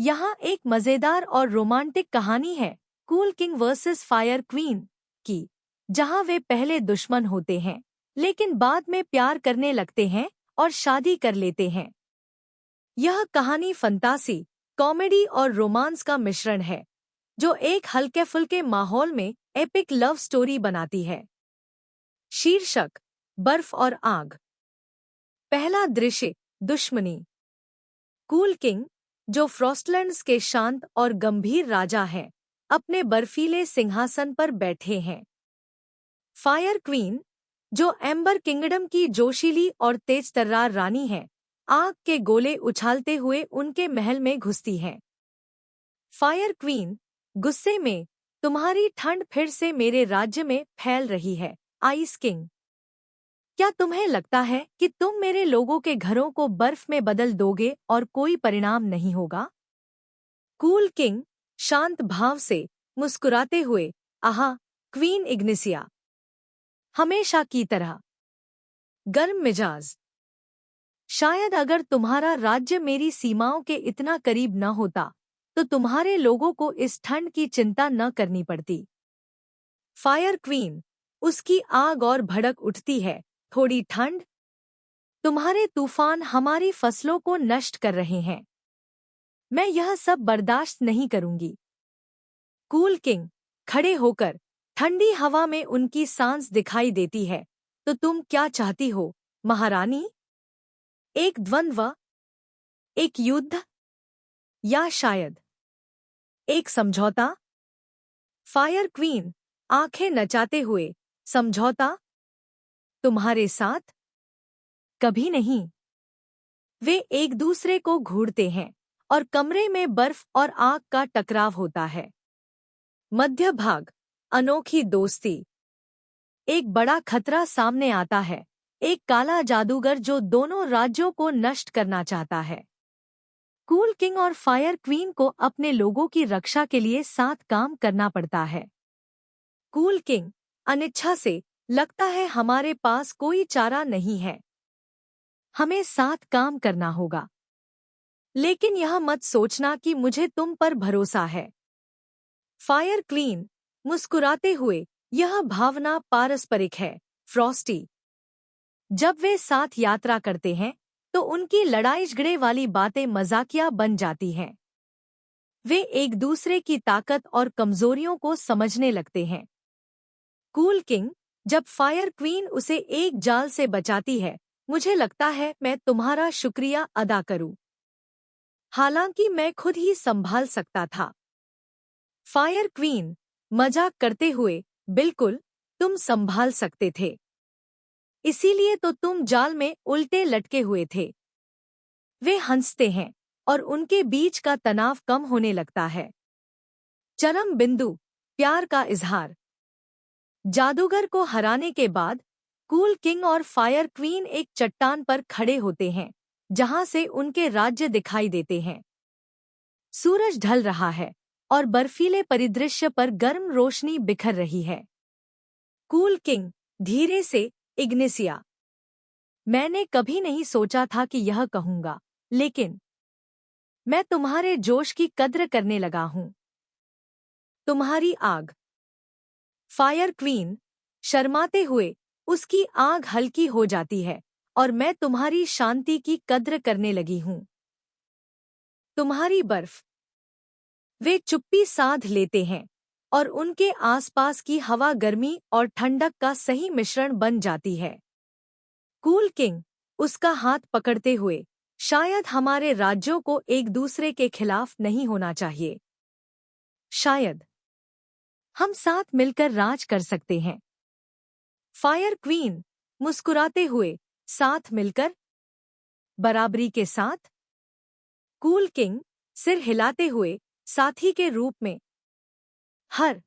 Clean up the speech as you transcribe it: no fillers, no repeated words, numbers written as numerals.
यहाँ एक मजेदार और रोमांटिक कहानी है cool king versus fire queen की, जहाँ वे पहले दुश्मन होते हैं लेकिन बाद में प्यार करने लगते हैं और शादी कर लेते हैं। यह कहानी फंतासी, कॉमेडी और रोमांस का मिश्रण है जो एक हल्के फुल्के माहौल में एपिक लव स्टोरी बनाती है। शीर्षक: बर्फ और आग। पहला दृश्य: दुश्मनी। कूल किंग, जो फ्रॉस्टलैंड्स के शांत और गंभीर राजा हैं, अपने बर्फीले सिंहासन पर बैठे हैं। फायर क्वीन, जो एम्बर किंगडम की जोशीली और तेजतर्रार रानी है, आग के गोले उछालते हुए उनके महल में घुसती हैं। फायर क्वीन गुस्से में, तुम्हारी ठंड फिर से मेरे राज्य में फैल रही है, आइस किंग। क्या तुम्हें लगता है कि तुम मेरे लोगों के घरों को बर्फ में बदल दोगे और कोई परिणाम नहीं होगा? कूल किंग शांत भाव से मुस्कुराते हुए, आहा क्वीन इग्निसिया, हमेशा की तरह। गर्म मिजाज, शायद अगर तुम्हारा राज्य मेरी सीमाओं के इतना करीब न होता तो तुम्हारे लोगों को इस ठंड की चिंता न करनी पड़ती। फायर क्वीन, उसकी आग और भड़क उठती है, थोड़ी ठंड? तुम्हारे तूफान हमारी फसलों को नष्ट कर रहे हैं। मैं यह सब बर्दाश्त नहीं करूंगी। कूल किंग खड़े होकर, ठंडी हवा में उनकी सांस दिखाई देती है। तो तुम क्या चाहती हो, महारानी? एक द्वंद्व, एक युद्ध, या शायद एक समझौता? फायर क्वीन आंखें नचाते हुए, समझौता? तुम्हारे साथ? कभी नहीं। वे एक दूसरे को घूरते हैं और कमरे में बर्फ और आग का टकराव होता है। मध्य भाग: अनोखी दोस्ती। एक बड़ा खतरा सामने आता है, एक काला जादूगर जो दोनों राज्यों को नष्ट करना चाहता है। कूल किंग और फायर क्वीन को अपने लोगों की रक्षा के लिए साथ काम करना पड़ता है। कूल किंग अनिच्छा से, लगता है हमारे पास कोई चारा नहीं है, हमें साथ काम करना होगा। लेकिन यह मत सोचना कि मुझे तुम पर भरोसा है। फायर क्वीन मुस्कुराते हुए, यह भावना पारस्परिक है, फ्रॉस्टी। जब वे साथ यात्रा करते हैं तो उनकी लड़ाई झगड़े वाली बातें मजाकिया बन जाती हैं। वे एक दूसरे की ताकत और कमजोरियों को समझने लगते हैं। कूल किंग, जब फायर क्वीन उसे एक जाल से बचाती है, मुझे लगता है मैं तुम्हारा शुक्रिया अदा करूं, हालांकि मैं खुद ही संभाल सकता था। फायर क्वीन मजाक करते हुए, बिल्कुल, तुम संभाल सकते थे, इसीलिए तो तुम जाल में उल्टे लटके हुए थे। वे हंसते हैं और उनके बीच का तनाव कम होने लगता है। चरम बिंदु: प्यार का इजहार। जादूगर को हराने के बाद कूल किंग और फायर क्वीन एक चट्टान पर खड़े होते हैं जहां से उनके राज्य दिखाई देते हैं। सूरज ढल रहा है और बर्फीले परिदृश्य पर गर्म रोशनी बिखर रही है। कूल किंग धीरे से, इग्निसिया, मैंने कभी नहीं सोचा था कि यह कहूंगा, लेकिन मैं तुम्हारे जोश की कद्र करने लगा हूं। तुम्हारी आग। फायर क्वीन शर्माते हुए, उसकी आग हल्की हो जाती है और मैं तुम्हारी शांति की कद्र करने लगी हूं। तुम्हारी बर्फ। वे चुप्पी साध लेते हैं और उनके आसपास की हवा गर्मी और ठंडक का सही मिश्रण बन जाती है। कूल किंग उसका हाथ पकड़ते हुए, शायद हमारे राज्यों को एक दूसरे के खिलाफ नहीं होना चाहिए। शायद हम साथ मिलकर राज कर सकते हैं। फायर क्वीन मुस्कुराते हुए, साथ मिलकर? बराबरी के साथ? कूल किंग सिर हिलाते हुए, साथी के रूप में। हर